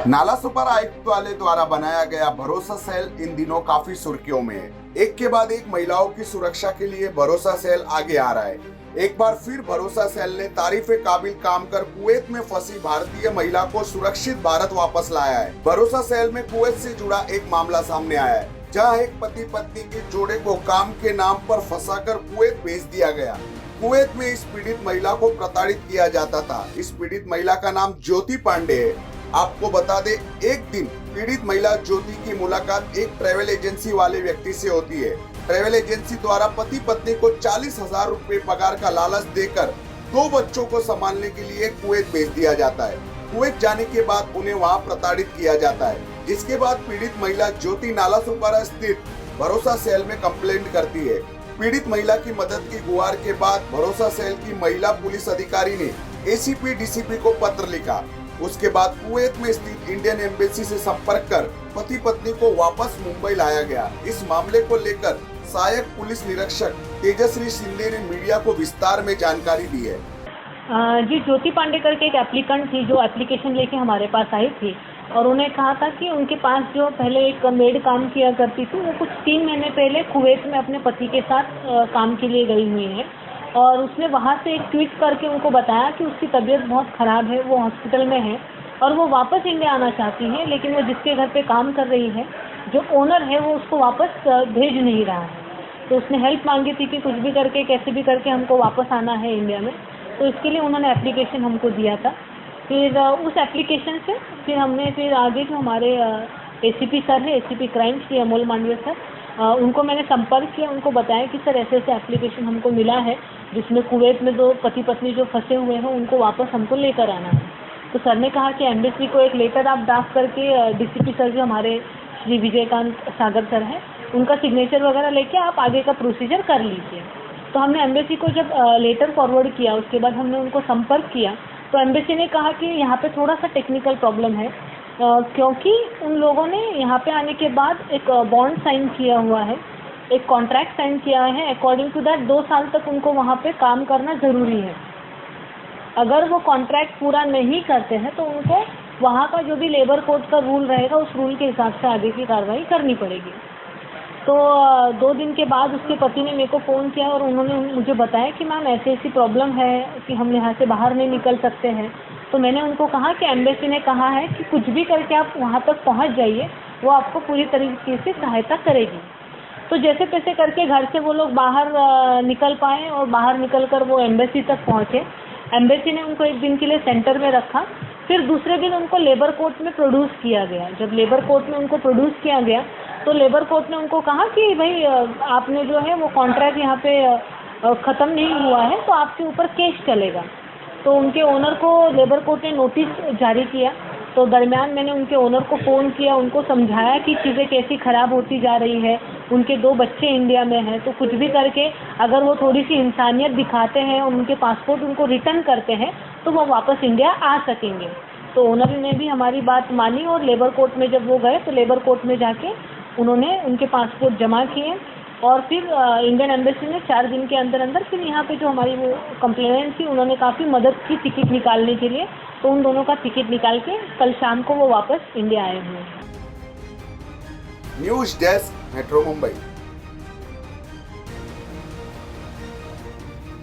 नाला सुपर आयुक्तालय द्वारा बनाया गया भरोसा सेल इन दिनों काफी सुर्खियों में है। एक के बाद एक महिलाओं की सुरक्षा के लिए भरोसा सेल आगे आ रहा है। एक बार फिर भरोसा सेल ने तारीफे काबिल काम कर कुवैत में फंसी भारतीय महिला को सुरक्षित भारत वापस लाया है। भरोसा सेल में कुवैत से जुड़ा एक मामला सामने आया है, जहां एक पति पत्नी के जोड़े को काम के नाम पर फंसाकर कुवैत भेज दिया गया। कुवैत में इस पीड़ित महिला को प्रताड़ित किया जाता था। इस पीड़ित महिला का नाम ज्योति पांडे है। आपको बता दें, एक दिन पीड़ित महिला ज्योति की मुलाकात एक ट्रैवल एजेंसी वाले व्यक्ति से होती है। ट्रैवल एजेंसी द्वारा पति पत्नी को 40,000 रुपए पगार का लालच देकर 2 बच्चों को संभालने के लिए कुवैत भेज दिया जाता है। कुवैत जाने के बाद उन्हें वहां प्रताड़ित किया जाता है, जिसके बाद पीड़ित महिला ज्योति नाला सुपारा स्थित भरोसा सेल में कंप्लेंट करती है। पीड़ित महिला की मदद की गुहार के बाद भरोसा सेल की महिला पुलिस अधिकारी ने एसीपी डीसीपी को पत्र लिखा। उसके बाद कुवैत में स्थित इंडियन एम्बेसी से संपर्क कर पति पत्नी को वापस मुंबई लाया गया। इस मामले को लेकर सहायक पुलिस निरीक्षक तेजश्री शिंदे ने मीडिया को विस्तार में जानकारी दी है। जी, ज्योति पांडे करके एक एप्लीकेंट थी जो एप्लीकेशन लेके हमारे पास आई थी और उन्हें कहा था कि उनके पास जो पहले एक मेड काम किया करती थी, वो कुछ 3 महीने पहले कुवैत में अपने पति के साथ काम के लिए गई हुई है और उसने वहाँ से एक ट्वीट करके उनको बताया कि उसकी तबीयत बहुत ख़राब है, वो हॉस्पिटल में है और वो वापस इंडिया आना चाहती है, लेकिन वो जिसके घर पे काम कर रही है, जो ओनर है, वो उसको वापस भेज नहीं रहा है। तो उसने हेल्प मांगी थी कि कुछ भी करके कैसे भी करके हमको वापस आना है इंडिया में। तो इसके लिए उन्होंने एप्लीकेशन हमको दिया था। फिर उस एप्लीकेशन से फिर हमने आगे जो हमारे एसीपी सर है, ACP crime Shri Amol Mandaviya sir, उनको मैंने संपर्क किया, उनको बताया कि सर ऐसे ऐसे एप्लीकेशन हमको मिला है जिसमें कुवैत में 2 पति पत्नी जो फंसे हुए हैं उनको वापस हमको लेकर आना है। तो सर ने कहा कि एम्बेसी को एक लेटर आप ड्राफ्ट करके डीसीपी सर जो हमारे श्री विजयकांत सागर सर हैं, उनका सिग्नेचर वगैरह लेके आप आगे का प्रोसीजर कर लीजिए। तो हमने एम्बेसी को जब लेटर फॉरवर्ड किया, उसके बाद हमने उनको संपर्क किया, तो एम्बेसी ने कहा कि यहाँ पे थोड़ा सा टेक्निकल प्रॉब्लम है, क्योंकि उन लोगों ने यहाँ पे आने के बाद एक बॉन्ड साइन किया हुआ है, एक कॉन्ट्रैक्ट साइन किया है। अकॉर्डिंग टू दैट 2 साल तक उनको वहाँ पे काम करना ज़रूरी है। अगर वो कॉन्ट्रैक्ट पूरा नहीं करते हैं तो उनको वहाँ का जो भी लेबर कोड का रूल रहेगा, उस रूल के हिसाब से आगे की कार्रवाई करनी पड़ेगी। तो 2 दिन के बाद उसके पति ने मेरे को फ़ोन किया और उन्होंने मुझे बताया कि मैम ऐसी ऐसी प्रॉब्लम है कि हम यहाँ से बाहर नहीं निकल सकते हैं। तो मैंने उनको कहा कि एम्बेसी ने कहा है कि कुछ भी करके आप वहाँ तक पहुँच जाइए, वो आपको पूरी तरीके से सहायता करेगी। तो जैसे तैसे करके घर से वो लोग बाहर निकल पाए और बाहर निकलकर वो एम्बेसी तक पहुँचे। एम्बेसी ने उनको 1 दिन के लिए सेंटर में रखा। फिर दूसरे दिन उनको लेबर कोर्ट में प्रोड्यूस किया गया। जब लेबर कोर्ट में उनको प्रोड्यूस किया गया तो लेबर कोर्ट ने उनको कहा कि भाई आपने जो है वो कॉन्ट्रैक्ट यहाँ पे ख़त्म नहीं हुआ है, तो आपके ऊपर केस चलेगा। तो उनके ओनर को लेबर कोर्ट ने नोटिस जारी किया। तो दरमियान मैंने उनके ओनर को फ़ोन किया, उनको समझाया कि चीज़ें कैसी ख़राब होती जा रही है, उनके 2 बच्चे इंडिया में हैं, तो कुछ भी करके अगर वो थोड़ी सी इंसानियत दिखाते हैं और उनके पासपोर्ट उनको रिटर्न करते हैं तो वो वापस इंडिया आ सकेंगे। तो ओनर ने भी हमारी बात मानी और लेबर कोर्ट में जब वो गए तो लेबर कोर्ट में जाके उन्होंने उनके पासपोर्ट जमा किए और फिर इंडियन एम्बेसी ने 4 दिन के अंदर अंदर फिर यहाँ पे जो हमारी वो कंप्लेनेंट थी, उन्होंने काफ़ी मदद की टिकट निकालने के लिए। तो उन दोनों का टिकट निकाल के कल शाम को वो वापस इंडिया आए हुए हैं। News desk, metro Mumbai.